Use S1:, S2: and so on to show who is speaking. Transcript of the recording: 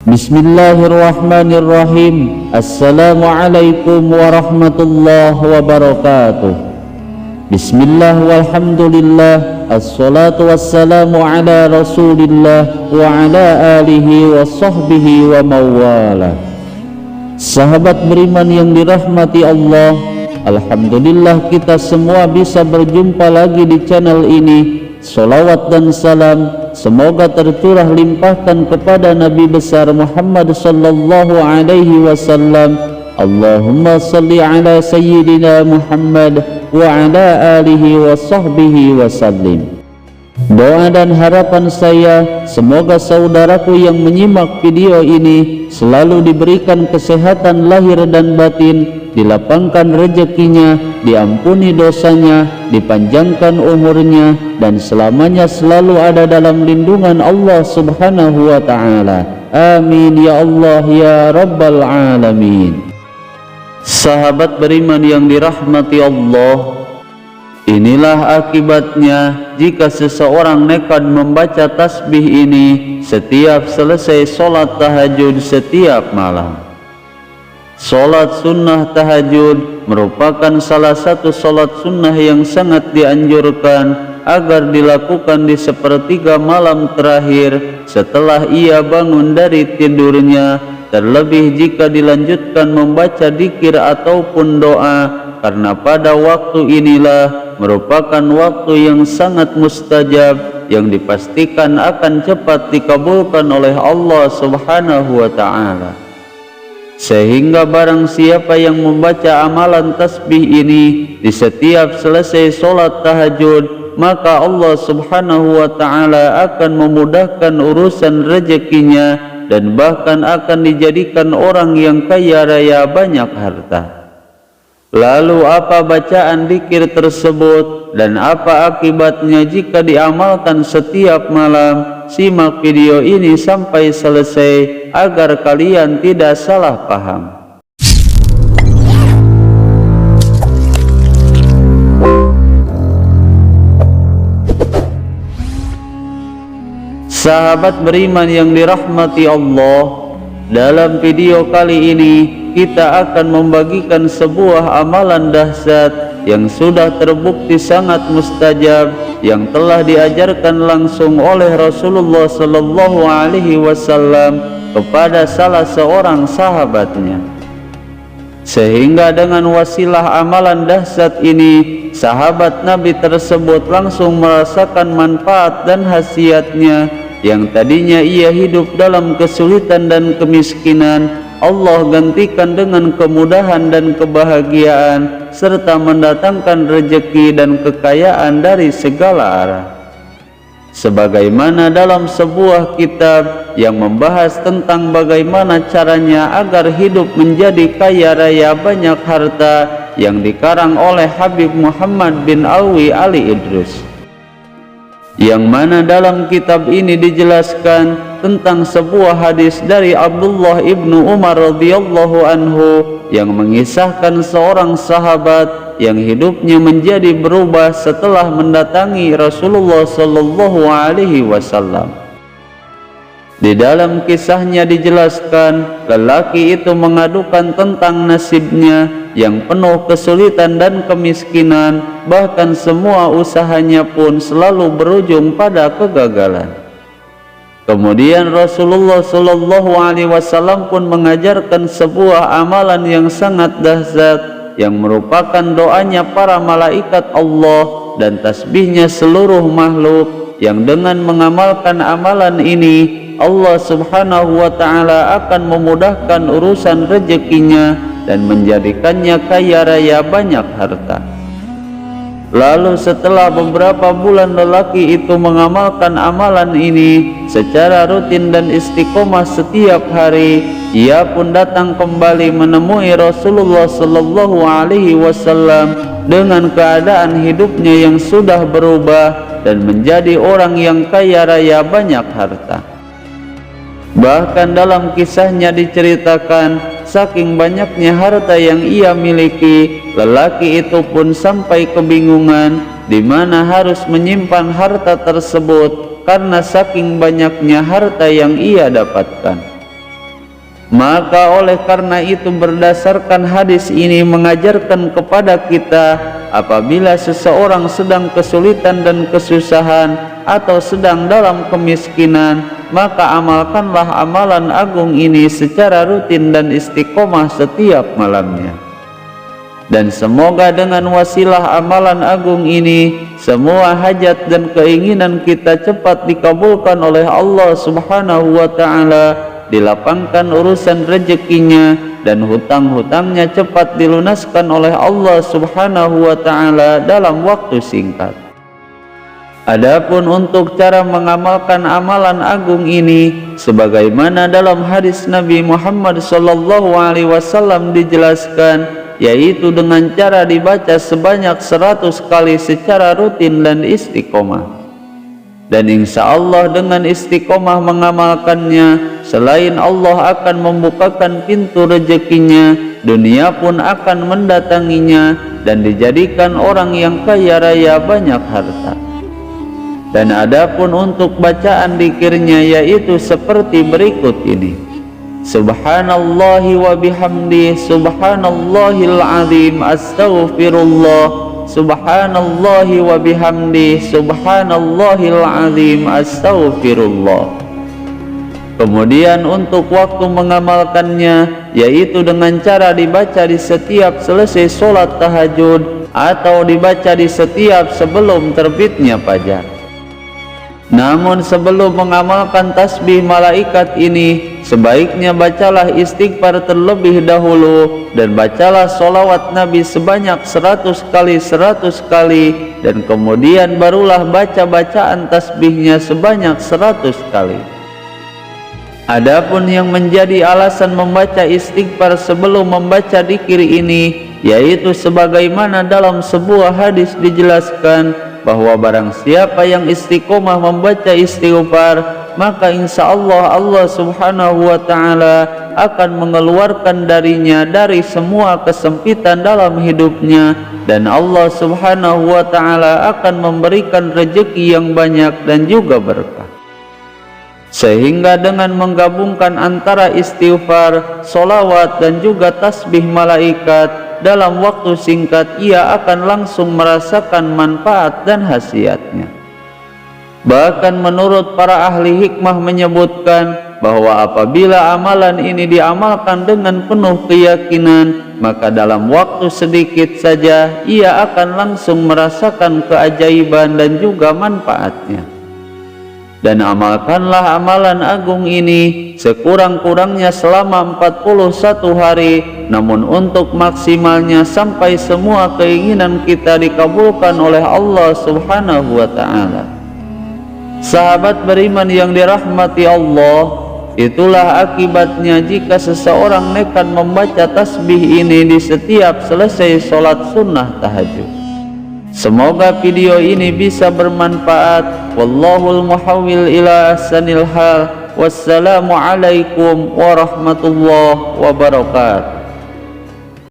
S1: Bismillahirrahmanirrahim. Assalamualaikum warahmatullahi wabarakatuh. Bismillah walhamdulillah, assalatu wassalamu ala rasulillah wa ala alihi wa sahbihi wa mawala. Sahabat beriman yang dirahmati Allah, alhamdulillah kita semua bisa berjumpa lagi di channel ini. Salawat dan salam semoga tercurah limpahkan kepada Nabi besar Muhammad sallallahu alaihi wasallam. Allahumma salli ala sayyidina Muhammad wa ala alihi wa sahbihi wasallim. Doa dan harapan saya, semoga saudaraku yang menyimak video ini selalu diberikan kesehatan lahir dan batin, dilapangkan rezekinya, diampuni dosanya, dipanjangkan umurnya, dan selamanya selalu ada dalam lindungan Allah subhanahu wa ta'ala. Amin ya Allah ya Rabbal Alamin. Sahabat beriman yang dirahmati Allah, inilah akibatnya jika seseorang nekat membaca tasbih ini setiap selesai sholat tahajud setiap malam. Sholat sunnah tahajud merupakan salah satu sholat sunnah yang sangat dianjurkan agar dilakukan di sepertiga malam terakhir setelah ia bangun dari tidurnya, terlebih jika dilanjutkan membaca dzikir ataupun doa, karena pada waktu inilah merupakan waktu yang sangat mustajab yang dipastikan akan cepat dikabulkan oleh Allah subhanahu wa ta'ala. Sehingga barang siapa yang membaca amalan tasbih ini di setiap selesai sholat tahajud, maka Allah subhanahu wa ta'ala akan memudahkan urusan rezekinya dan bahkan akan dijadikan orang yang kaya raya banyak harta. Lalu apa bacaan dzikir tersebut dan apa akibatnya jika diamalkan setiap malam? Simak video ini sampai selesai agar kalian tidak salah paham. Sahabat beriman yang dirahmati Allah, dalam video kali ini kita akan membagikan sebuah amalan dahsyat yang sudah terbukti sangat mustajab yang telah diajarkan langsung oleh Rasulullah sallallahu alaihi wasallam kepada salah seorang sahabatnya. Sehingga dengan wasilah amalan dahsyat ini, sahabat Nabi tersebut langsung merasakan manfaat dan khasiatnya. Yang tadinya ia hidup dalam kesulitan dan kemiskinan, Allah gantikan dengan kemudahan dan kebahagiaan serta mendatangkan rezeki dan kekayaan dari segala arah. Sebagaimana dalam sebuah kitab yang membahas tentang bagaimana caranya agar hidup menjadi kaya raya banyak harta yang dikarang oleh Habib Muhammad bin Alwi Ali Idrus, yang mana dalam kitab ini dijelaskan tentang sebuah hadis dari Abdullah ibnu Umar radhiyallahu anhu yang mengisahkan seorang sahabat yang hidupnya menjadi berubah setelah mendatangi Rasulullah sallallahu alaihi wasallam. Di dalam kisahnya dijelaskan lelaki itu mengadukan tentang nasibnya yang penuh kesulitan dan kemiskinan, bahkan semua usahanya pun selalu berujung pada kegagalan. Kemudian Rasulullah sallallahu alaihi wasallam pun mengajarkan sebuah amalan yang sangat dahsyat yang merupakan doanya para malaikat Allah dan tasbihnya seluruh makhluk, yang dengan mengamalkan amalan ini Allah subhanahu wa ta'ala akan memudahkan urusan rezekinya dan menjadikannya kaya raya banyak harta. Lalu setelah beberapa bulan lelaki itu mengamalkan amalan ini secara rutin dan istiqomah setiap hari, ia pun datang kembali menemui Rasulullah sallallahu alaihi wasallam dengan keadaan hidupnya yang sudah berubah dan menjadi orang yang kaya raya banyak harta. Bahkan dalam kisahnya diceritakan, saking banyaknya harta yang ia miliki, lelaki itu pun sampai kebingungan di mana harus menyimpan harta tersebut karena saking banyaknya harta yang ia dapatkan. Maka oleh karena itu berdasarkan hadis ini mengajarkan kepada kita, apabila seseorang sedang kesulitan dan kesusahan atau sedang dalam kemiskinan, maka amalkanlah amalan agung ini secara rutin dan istiqomah setiap malamnya. Dan semoga dengan wasilah amalan agung ini, semua hajat dan keinginan kita cepat dikabulkan oleh Allah Subhanahu wa ta'ala, dilapangkan urusan rezekinya, dan hutang-hutangnya cepat dilunaskan oleh Allah Subhanahu wa ta'ala dalam waktu singkat. Adapun untuk cara mengamalkan amalan agung ini, sebagaimana dalam hadis Nabi Muhammad SAW dijelaskan, yaitu dengan cara dibaca sebanyak 100 kali secara rutin dan istiqomah. Dan insya Allah dengan istiqomah mengamalkannya, selain Allah akan membukakan pintu rezekinya, dunia pun akan mendatanginya dan dijadikan orang yang kaya raya banyak harta. Dan adapun untuk bacaan dzikirnya, yaitu seperti berikut ini: Subhanallahi wa bihamdi, subhanallahil azim, astaghfirullah, subhanallahi wa bihamdi, subhanallahil azim, astaghfirullah. Kemudian untuk waktu mengamalkannya, yaitu dengan cara dibaca di setiap selesai sholat tahajud atau dibaca di setiap sebelum terbitnya fajar. Namun sebelum mengamalkan tasbih malaikat ini, sebaiknya bacalah istighfar terlebih dahulu, dan bacalah sholawat Nabi sebanyak 100 kali, dan kemudian barulah baca bacaan tasbihnya sebanyak 100 kali. Adapun yang menjadi alasan membaca istighfar sebelum membaca dzikir ini, yaitu sebagaimana dalam sebuah hadis dijelaskan, bahwa barang siapa yang istiqomah membaca istighfar, maka insya Allah Allah Subhanahu wa ta'ala akan mengeluarkan darinya dari semua kesempitan dalam hidupnya, dan Allah Subhanahu wa ta'ala akan memberikan rezeki yang banyak dan juga berkah. Sehingga dengan menggabungkan antara istighfar, sholawat, dan juga tasbih malaikat, dalam waktu singkat ia akan langsung merasakan manfaat dan khasiatnya. Bahkan menurut para ahli hikmah menyebutkan bahwa apabila amalan ini diamalkan dengan penuh keyakinan, maka dalam waktu sedikit saja ia akan langsung merasakan keajaiban dan juga manfaatnya. Dan amalkanlah amalan agung ini sekurang-kurangnya selama 41 hari, namun untuk maksimalnya sampai semua keinginan kita dikabulkan oleh Allah Subhanahu wa ta'ala. Sahabat beriman yang dirahmati Allah, itulah akibatnya jika seseorang nekat membaca tasbih ini di setiap selesai sholat sunnah tahajud. Semoga video ini bisa bermanfaat. Wallahul muhawwil ila ahsanil hal. Wassalamu alaikum warahmatullahi wabarakatuh.